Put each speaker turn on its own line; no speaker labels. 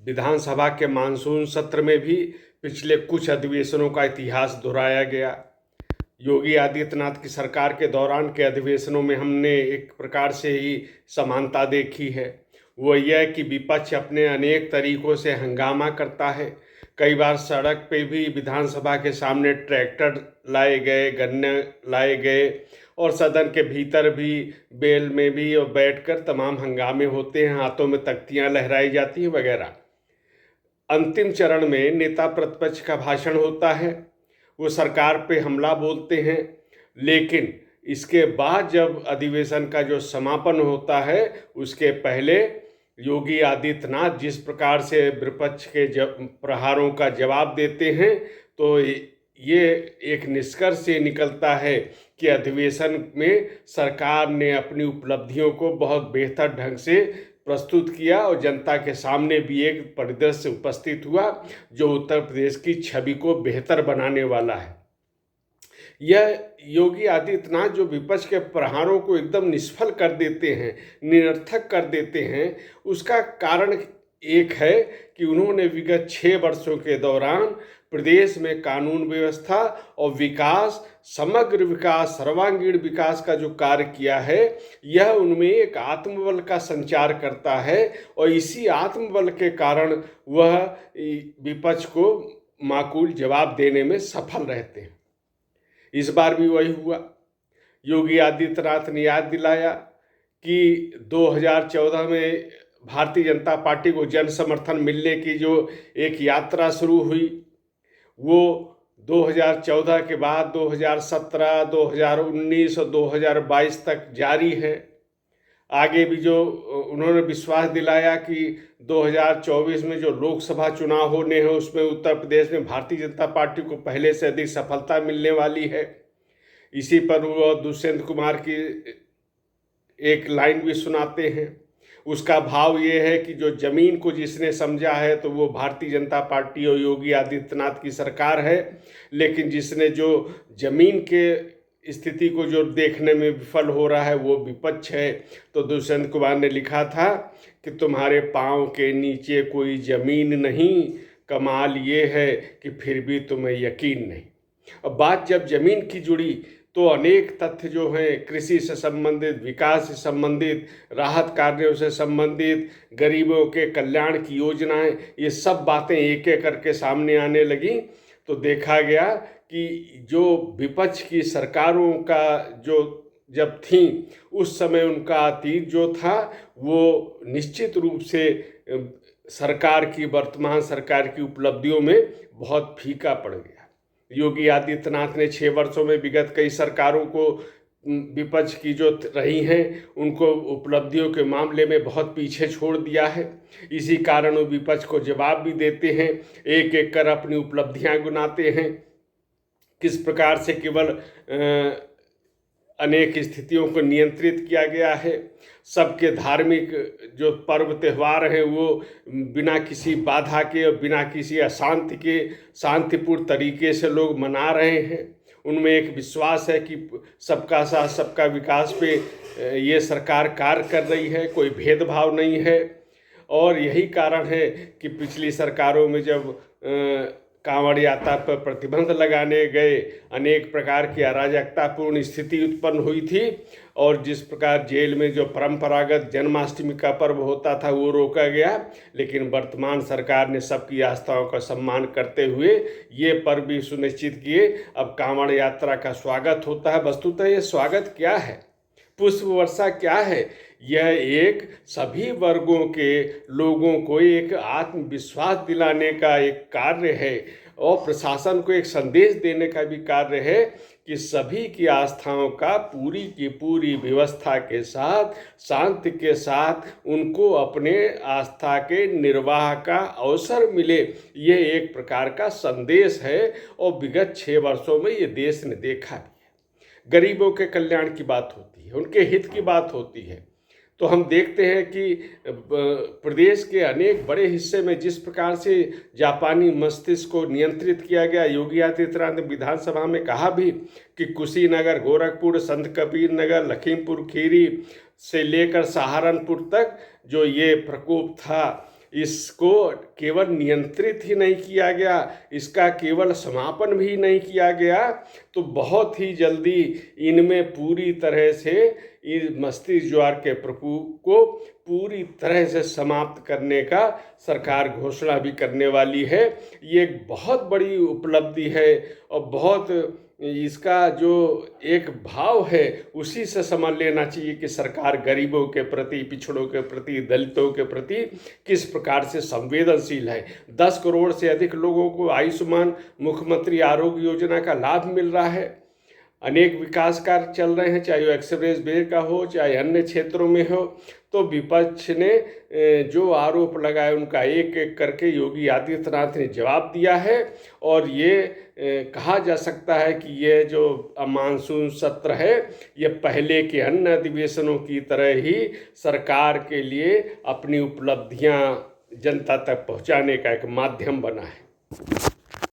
विधानसभा के मानसून सत्र में भी पिछले कुछ अधिवेशनों का इतिहास दोहराया गया। योगी आदित्यनाथ की सरकार के दौरान के अधिवेशनों में हमने एक प्रकार से ही समानता देखी है। वो यह कि विपक्ष अपने अनेक तरीकों से हंगामा करता है। कई बार सड़क पे भी विधानसभा के सामने ट्रैक्टर लाए गए, गन्ने लाए गए और सदन के भीतर भी, बेल में भी और बैठकर तमाम हंगामे होते हैं, हाथों में तख्तियां लहराई जाती हैं वगैरह। अंतिम चरण में नेता प्रतिपक्ष का भाषण होता है, वो सरकार पे हमला बोलते हैं, लेकिन इसके बाद जब अधिवेशन का जो समापन होता है उसके पहले योगी आदित्यनाथ जिस प्रकार से विपक्ष के प्रहारों का जवाब देते हैं, तो ये एक निष्कर्ष से निकलता है कि अधिवेशन में सरकार ने अपनी उपलब्धियों को बहुत बेहतर ढंग से प्रस्तुत किया और जनता के सामने भी एक परिदृश्य उपस्थित हुआ जो उत्तर प्रदेश की छवि को बेहतर बनाने वाला है। यह योगी आदित्यनाथ जो विपक्ष के प्रहारों को एकदम निष्फल कर देते हैं, निरर्थक कर देते हैं, उसका कारण एक है कि उन्होंने विगत 6 वर्षों के दौरान प्रदेश में कानून व्यवस्था और विकास, समग्र विकास, सर्वांगीण विकास का जो कार्य किया है, यह उनमें एक आत्मबल का संचार करता है और इसी आत्मबल के कारण वह विपक्ष को माकूल जवाब देने में सफल रहते हैं। इस बार भी वही हुआ। योगी आदित्यनाथ ने याद दिलाया कि 2014 में भारतीय जनता पार्टी को जन समर्थन मिलने की जो एक यात्रा शुरू हुई, वो 2014 के बाद 2017, 2019 और 2022 तक जारी है। आगे भी जो उन्होंने विश्वास दिलाया कि 2024 में जो लोकसभा चुनाव होने हैं उसमें उत्तर प्रदेश में भारतीय जनता पार्टी को पहले से अधिक सफलता मिलने वाली है। इसी पर वो दुष्यंत कुमार की एक लाइन भी सुनाते हैं। उसका भाव ये है कि जो जमीन को जिसने समझा है तो वो भारतीय जनता पार्टी और योगी आदित्यनाथ की सरकार है, लेकिन जिसने जो जमीन के स्थिति को जो देखने में विफल हो रहा है वो विपक्ष है। तो दुष्यंत कुमार ने लिखा था कि तुम्हारे पाँव के नीचे कोई जमीन नहीं, कमाल ये है कि फिर भी तुम्हें यकीन नहीं। अब बात जब जमीन की जुड़ी तो अनेक तथ्य जो हैं, कृषि से संबंधित, विकास से संबंधित, राहत कार्यों से संबंधित, गरीबों के कल्याण की योजनाएं, ये सब बातें एक एक करके सामने आने लगी। तो देखा गया कि जो विपक्ष की सरकारों का जो जब थी उस समय उनका अतीत जो था वो निश्चित रूप से सरकार की, वर्तमान सरकार की उपलब्धियों में बहुत फीका पड़ गया। योगी आदित्यनाथ ने 6 वर्षों में विगत कई सरकारों को, विपक्ष की जो रही हैं, उनको उपलब्धियों के मामले में बहुत पीछे छोड़ दिया है। इसी कारण वो विपक्ष को जवाब भी देते हैं, एक एक कर अपनी उपलब्धियां गिनाते हैं, किस प्रकार से केवल अनेक स्थितियों को नियंत्रित किया गया है। सबके धार्मिक जो पर्व त्यौहार हैं वो बिना किसी बाधा के और बिना किसी अशांति के शांतिपूर्ण तरीके से लोग मना रहे हैं। उनमें एक विश्वास है कि सबका साथ सबका विकास पे ये सरकार कार्य कर रही है, कोई भेदभाव नहीं है। और यही कारण है कि पिछली सरकारों में जब कांवड़ यात्रा पर प्रतिबंध लगाने गए, अनेक प्रकार की अराजकतापूर्ण स्थिति उत्पन्न हुई थी और जिस प्रकार जेल में जो परंपरागत जन्माष्टमी का पर्व होता था वो रोका गया, लेकिन वर्तमान सरकार ने सबकी आस्थाओं का सम्मान करते हुए ये पर्व भी सुनिश्चित किए। अब कांवड़ यात्रा का स्वागत होता है। वस्तुतः ये स्वागत क्या है, पुष्प वर्षा क्या है? यह एक सभी वर्गों के लोगों को एक आत्मविश्वास दिलाने का एक कार्य है और प्रशासन को एक संदेश देने का भी कार्य है कि सभी की आस्थाओं का पूरी की पूरी व्यवस्था के साथ, शांति के साथ उनको अपने आस्था के निर्वाह का अवसर मिले। ये एक प्रकार का संदेश है और विगत 6 वर्षों में ये देश ने देखा भी है। गरीबों के कल्याण की बात होती है, उनके हित की बात होती है, तो हम देखते हैं कि प्रदेश के अनेक बड़े हिस्से में जिस प्रकार से जापानी मस्तिष्क को नियंत्रित किया गया, योगी आदित्यनाथ ने विधानसभा में कहा भी कि कुशीनगर, गोरखपुर, संत कबीर नगर, लखीमपुर खीरी से लेकर सहारनपुर तक जो ये प्रकोप था, इसको केवल नियंत्रित ही नहीं किया गया, इसका केवल समापन भी नहीं किया गया, तो बहुत ही जल्दी इनमें पूरी तरह से इस मस्तिष्क ज्वर के प्रकोप को पूरी तरह से समाप्त करने का सरकार घोषणा भी करने वाली है। ये एक बहुत बड़ी उपलब्धि है और बहुत इसका जो एक भाव है उसी से समझ लेना चाहिए कि सरकार गरीबों के प्रति, पिछड़ों के प्रति, दलितों के प्रति किस प्रकार से संवेदनशील है। 10 करोड़ से अधिक लोगों को आयुष्मान मुख्यमंत्री आरोग्य योजना का लाभ मिल रहा है। अनेक विकास कार्य चल रहे हैं, चाहे वो एक्सप्रेस वे का हो, चाहे अन्य क्षेत्रों में हो। तो विपक्ष ने जो आरोप लगाए उनका एक एक करके योगी आदित्यनाथ ने जवाब दिया है। और ये कहा जा सकता है कि ये जो मानसून सत्र है, ये पहले के अन्य अधिवेशनों की तरह ही सरकार के लिए अपनी उपलब्धियां जनता तक पहुंचाने का एक माध्यम बना है।